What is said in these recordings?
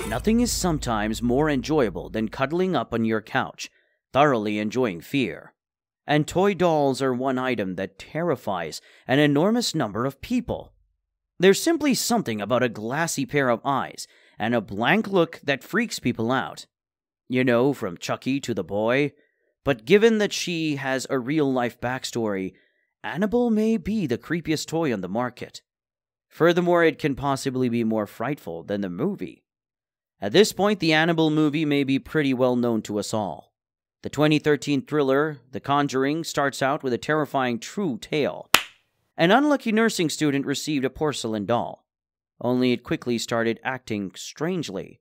Nothing is sometimes more enjoyable than cuddling up on your couch, thoroughly enjoying fear. And toy dolls are one item that terrifies an enormous number of people. There's simply something about a glassy pair of eyes and a blank look that freaks people out. You know, from Chucky to the boy. But given that she has a real-life backstory, Annabelle may be the creepiest toy on the market. Furthermore, it can possibly be more frightful than the movie. At this point, the Annabelle movie may be pretty well known to us all. The 2013 thriller, The Conjuring, starts out with a terrifying true tale. An unlucky nursing student received a porcelain doll, only it quickly started acting strangely.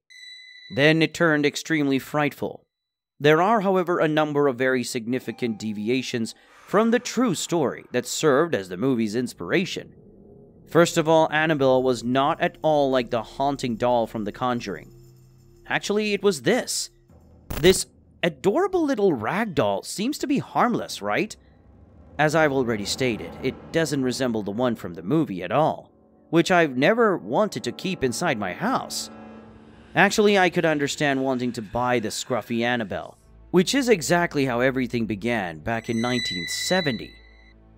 Then it turned extremely frightful. There are, however, a number of very significant deviations from the true story that served as the movie's inspiration. First of all, Annabelle was not at all like the haunting doll from The Conjuring. Actually, it was this. This adorable little rag doll seems to be harmless, right? As I've already stated, it doesn't resemble the one from the movie at all, which I've never wanted to keep inside my house. Actually, I could understand wanting to buy the scruffy Annabelle, which is exactly how everything began back in 1970,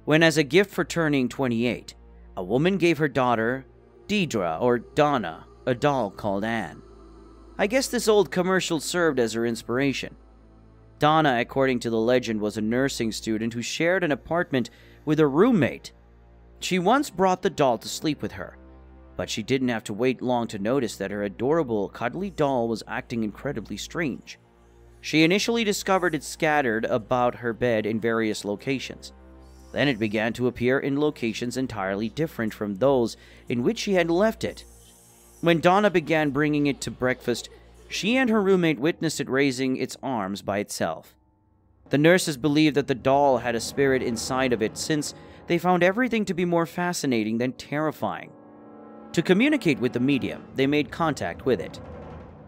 when as a gift for turning 28, a woman gave her daughter, Deidre or Donna, a doll called Anne. I guess this old commercial served as her inspiration. Donna, according to the legend, was a nursing student who shared an apartment with a roommate. She once brought the doll to sleep with her, but she didn't have to wait long to notice that her adorable, cuddly doll was acting incredibly strange. She initially discovered it scattered about her bed in various locations. Then it began to appear in locations entirely different from those in which she had left it. When Donna began bringing it to breakfast, she and her roommate witnessed it raising its arms by itself. The nurses believed that the doll had a spirit inside of it since they found everything to be more fascinating than terrifying. To communicate with the medium, they made contact with it.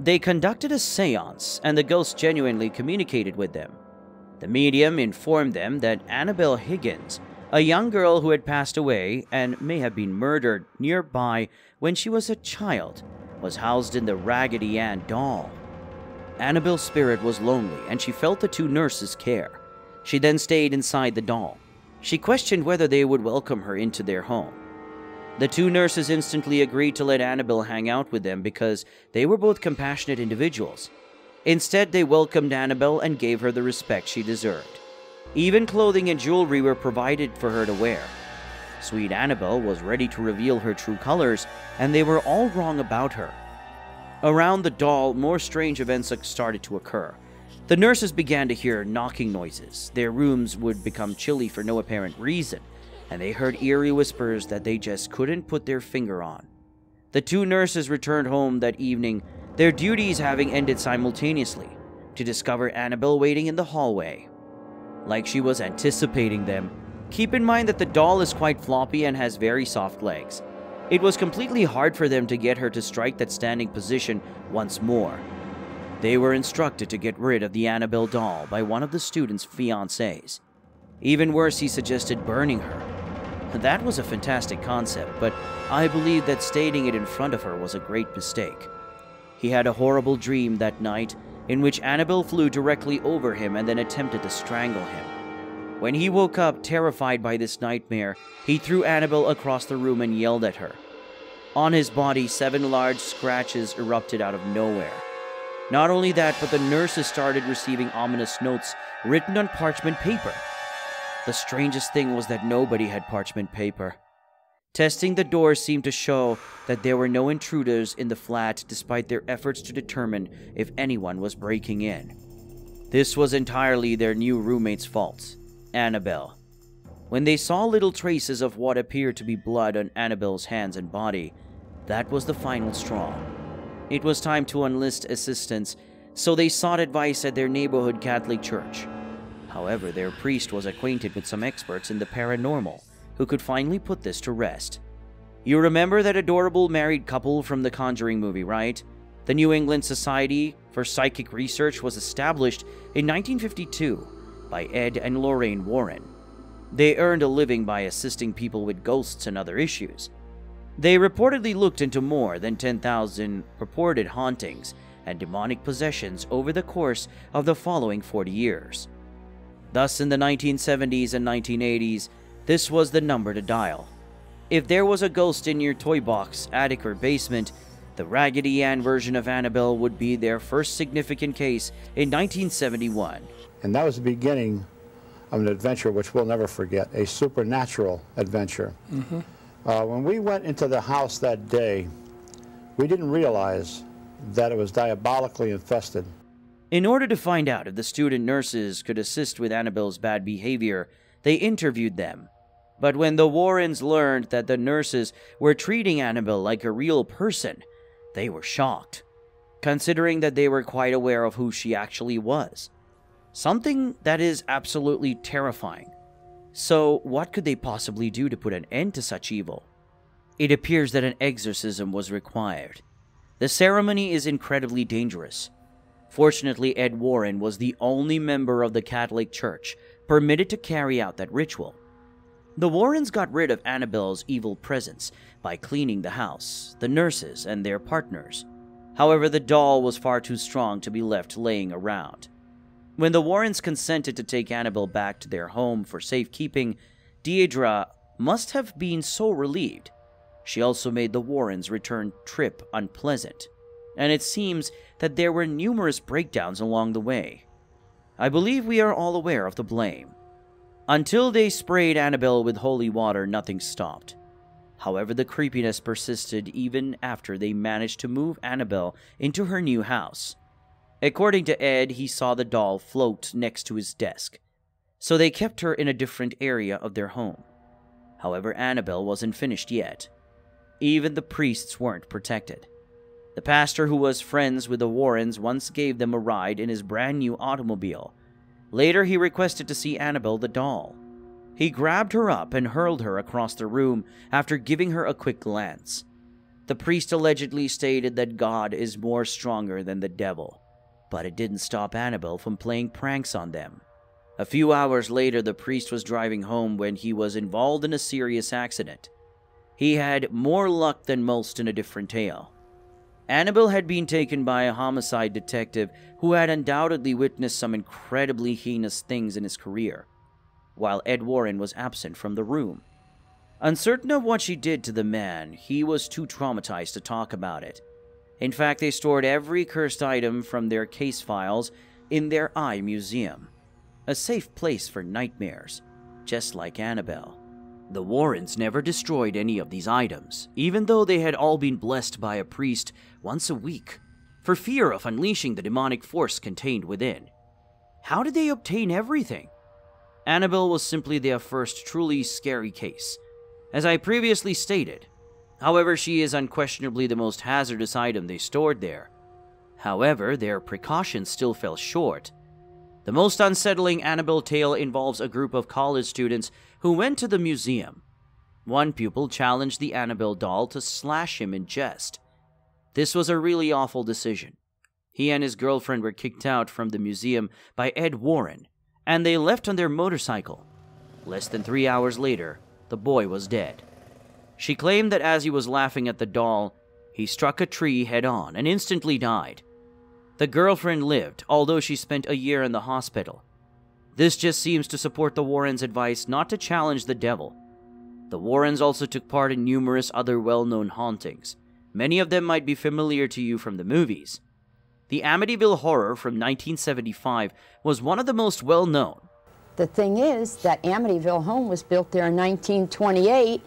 They conducted a seance, and the ghost genuinely communicated with them. The medium informed them that Annabelle Higgins, a young girl who had passed away and may have been murdered nearby when she was a child, was housed in the Raggedy Ann doll. Annabelle's spirit was lonely, and she felt the two nurses' care. She then stayed inside the doll. She questioned whether they would welcome her into their home. The two nurses instantly agreed to let Annabelle hang out with them because they were both compassionate individuals. Instead, they welcomed Annabelle and gave her the respect she deserved. Even clothing and jewelry were provided for her to wear. Sweet Annabelle was ready to reveal her true colors, and they were all wrong about her. Around the doll, more strange events started to occur. The nurses began to hear knocking noises. Their rooms would become chilly for no apparent reason, and they heard eerie whispers that they just couldn't put their finger on. The two nurses returned home that evening, their duties having ended simultaneously, to discover Annabelle waiting in the hallway. Like she was anticipating them. Keep in mind that the doll is quite floppy and has very soft legs. It was completely hard for them to get her to strike that standing position once more. They were instructed to get rid of the Annabelle doll by one of the students' fiancés. Even worse, he suggested burning her. That was a fantastic concept, but I believe that stating it in front of her was a great mistake. He had a horrible dream that night in which Annabelle flew directly over him and then attempted to strangle him. When he woke up, terrified by this nightmare, he threw Annabelle across the room and yelled at her. On his body, 7 large scratches erupted out of nowhere. Not only that, but the nurses started receiving ominous notes written on parchment paper. The strangest thing was that nobody had parchment paper. Testing the door seemed to show that there were no intruders in the flat despite their efforts to determine if anyone was breaking in. This was entirely their new roommate's fault. Annabelle. When they saw little traces of what appeared to be blood on Annabelle's hands and body, that was the final straw. It was time to enlist assistance, so they sought advice at their neighborhood Catholic church. However, their priest was acquainted with some experts in the paranormal who could finally put this to rest. You remember that adorable married couple from the Conjuring movie, right? The New England Society for Psychic Research was established in 1952 by Ed and Lorraine Warren. They earned a living by assisting people with ghosts and other issues. They reportedly looked into more than 10,000 purported hauntings and demonic possessions over the course of the following 40 years. Thus, in the 1970s and 1980s, this was the number to dial. If there was a ghost in your toy box, attic, or basement, the Raggedy Ann version of Annabelle would be their first significant case in 1971. And that was the beginning of an adventure which we'll never forget, a supernatural adventure. When we went into the house that day, we didn't realize that it was diabolically infested. In order to find out if the student nurses could assist with Annabelle's bad behavior, they interviewed them. But when the Warrens learned that the nurses were treating Annabelle like a real person, they were shocked, considering that they were quite aware of who she actually was. Something that is absolutely terrifying. So, what could they possibly do to put an end to such evil? It appears that an exorcism was required. The ceremony is incredibly dangerous. Fortunately, Ed Warren was the only member of the Catholic Church permitted to carry out that ritual. The Warrens got rid of Annabelle's evil presence by cleaning the house, the nurses, and their partners. However, the doll was far too strong to be left laying around. When the Warrens consented to take Annabelle back to their home for safekeeping, Deidre must have been so relieved. She also made the Warrens' return trip unpleasant, and it seems that there were numerous breakdowns along the way. I believe we are all aware of the blame. Until they sprayed Annabelle with holy water, nothing stopped. However, the creepiness persisted even after they managed to move Annabelle into her new house. According to Ed, he saw the doll float next to his desk, so they kept her in a different area of their home. However, Annabelle wasn't finished yet. Even the priests weren't protected. The pastor, who was friends with the Warrens, once gave them a ride in his brand new automobile. Later, he requested to see Annabelle the doll. He grabbed her up and hurled her across the room after giving her a quick glance. The priest allegedly stated that God is more stronger than the devil, but it didn't stop Annabelle from playing pranks on them. A few hours later, the priest was driving home when he was involved in a serious accident. He had more luck than most in a different tale. Annabelle had been taken by a homicide detective who had undoubtedly witnessed some incredibly heinous things in his career, while Ed Warren was absent from the room. Uncertain of what she did to the man, he was too traumatized to talk about it. In fact, they stored every cursed item from their case files in their eye museum, a safe place for nightmares, just like Annabelle. The Warrens never destroyed any of these items, even though they had all been blessed by a priest once a week, for fear of unleashing the demonic force contained within. How did they obtain everything? Annabelle was simply their first truly scary case, as I previously stated. However, she is unquestionably the most hazardous item they stored there. However, their precautions still fell short. The most unsettling Annabelle tale involves a group of college students who went to the museum. One pupil challenged the Annabelle doll to slash him in jest. This was a really awful decision. He and his girlfriend were kicked out from the museum by Ed Warren, and they left on their motorcycle. Less than 3 hours later, the boy was dead. She claimed that as he was laughing at the doll, he struck a tree head-on and instantly died. The girlfriend lived, although she spent a year in the hospital. This just seems to support the Warrens' advice not to challenge the devil. The Warrens also took part in numerous other well-known hauntings. Many of them might be familiar to you from the movies. The Amityville Horror from 1975 was one of the most well-known. The thing is that Amityville home was built there in 1928,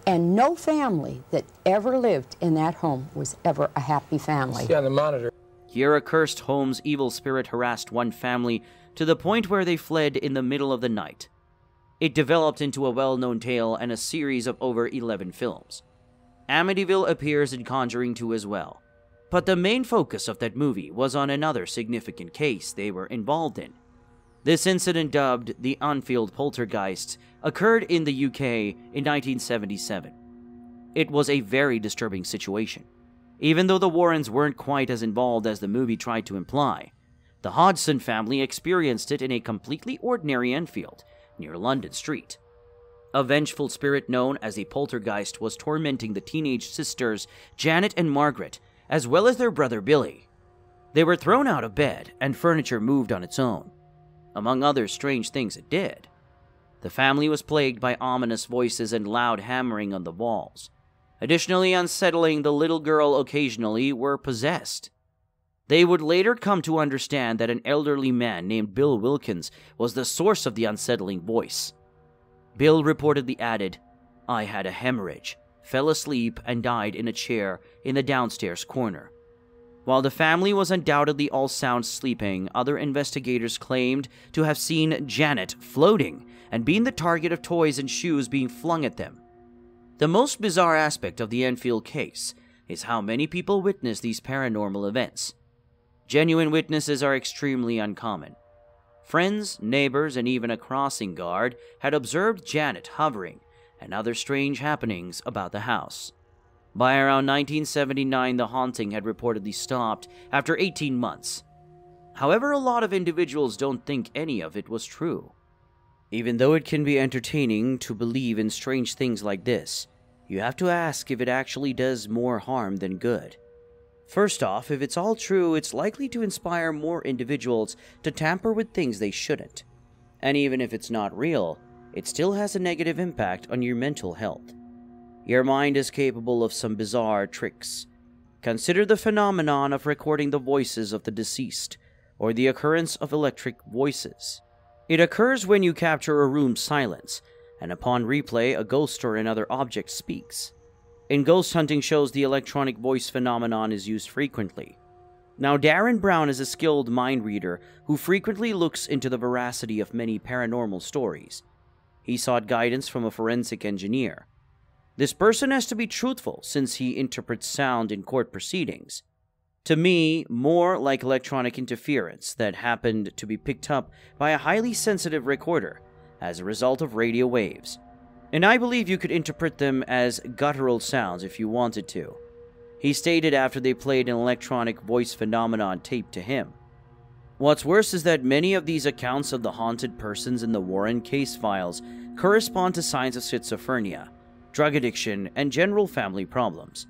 and no family that ever lived in that home was ever a happy family. See on the monitor. Here, a cursed home's evil spirit harassed one family to the point where they fled in the middle of the night. It developed into a well-known tale and a series of over 11 films. Amityville appears in Conjuring 2 as well, but the main focus of that movie was on another significant case they were involved in. This incident, dubbed the Enfield Poltergeist, occurred in the UK in 1977. It was a very disturbing situation. Even though the Warrens weren't quite as involved as the movie tried to imply, the Hodgson family experienced it in a completely ordinary Enfield, near London Street. A vengeful spirit known as a poltergeist was tormenting the teenage sisters Janet and Margaret, as well as their brother Billy. They were thrown out of bed, and furniture moved on its own. Among other strange things it did. The family was plagued by ominous voices and loud hammering on the walls. Additionally unsettling, the little girl occasionally were possessed. They would later come to understand that an elderly man named Bill Wilkins was the source of the unsettling voice. Bill reportedly added, "I had a hemorrhage, fell asleep, and died in a chair in the downstairs corner." While the family was undoubtedly all sound sleeping, other investigators claimed to have seen Janet floating and being the target of toys and shoes being flung at them. The most bizarre aspect of the Enfield case is how many people witness these paranormal events. Genuine witnesses are extremely uncommon. Friends, neighbors, and even a crossing guard had observed Janet hovering and other strange happenings about the house. By around 1979, the haunting had reportedly stopped after 18 months. However, a lot of individuals don't think any of it was true. Even though it can be entertaining to believe in strange things like this, you have to ask if it actually does more harm than good. First off, if it's all true, it's likely to inspire more individuals to tamper with things they shouldn't. And even if it's not real, it still has a negative impact on your mental health. Your mind is capable of some bizarre tricks. Consider the phenomenon of recording the voices of the deceased, or the occurrence of electric voices. It occurs when you capture a room's silence, and upon replay, a ghost or another object speaks. In ghost hunting shows, the electronic voice phenomenon is used frequently. Now, Darren Brown is a skilled mind reader who frequently looks into the veracity of many paranormal stories. He sought guidance from a forensic engineer. This person has to be truthful since he interprets sound in court proceedings. To me, more like electronic interference that happened to be picked up by a highly sensitive recorder as a result of radio waves. And I believe you could interpret them as guttural sounds if you wanted to. He stated after they played an electronic voice phenomenon taped to him. What's worse is that many of these accounts of the haunted persons in the Warren case files correspond to signs of schizophrenia, drug addiction, and general family problems.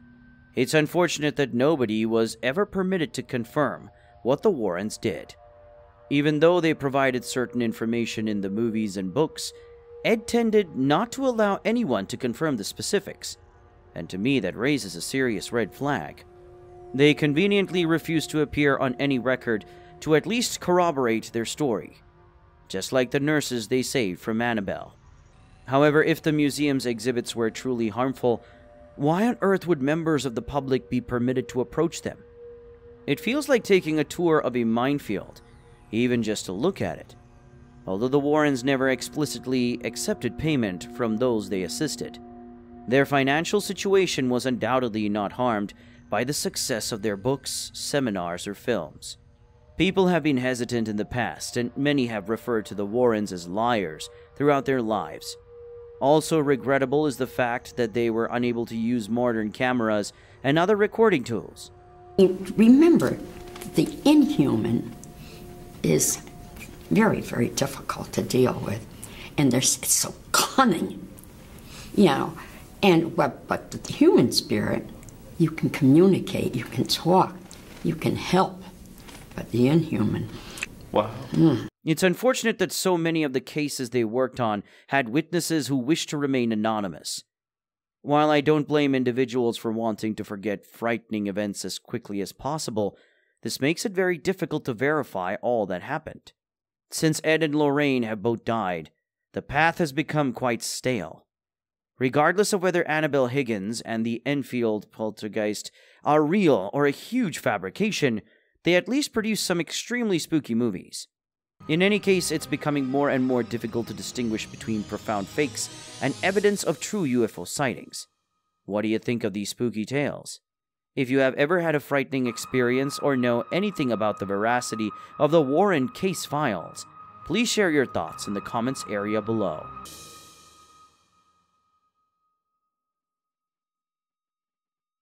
It's unfortunate that nobody was ever permitted to confirm what the Warrens did. Even though they provided certain information in the movies and books, Ed tended not to allow anyone to confirm the specifics, and to me that raises a serious red flag. They conveniently refused to appear on any record to at least corroborate their story, just like the nurses they saved from Annabelle. However, if the museum's exhibits were truly harmful, why on earth would members of the public be permitted to approach them? It feels like taking a tour of a minefield, even just to look at it. Although the Warrens never explicitly accepted payment from those they assisted, their financial situation was undoubtedly not harmed by the success of their books, seminars, or films. People have been hesitant in the past, and many have referred to the Warrens as liars throughout their lives. Also regrettable is the fact that they were unable to use modern cameras and other recording tools. Remember, the inhuman is very, very difficult to deal with, and it's so cunning, but the human spirit, you can communicate, you can talk, you can help, but the inhuman. Wow. It's unfortunate that so many of the cases they worked on had witnesses who wished to remain anonymous. While I don't blame individuals for wanting to forget frightening events as quickly as possible, this makes it very difficult to verify all that happened. Since Ed and Lorraine have both died, the path has become quite stale. Regardless of whether Annabelle Higgins and the Enfield poltergeist are real or a huge fabrication, they at least produce some extremely spooky movies. In any case, it's becoming more and more difficult to distinguish between profound fakes and evidence of true UFO sightings. What do you think of these spooky tales? If you have ever had a frightening experience or know anything about the veracity of the Warren case files, please share your thoughts in the comments area below.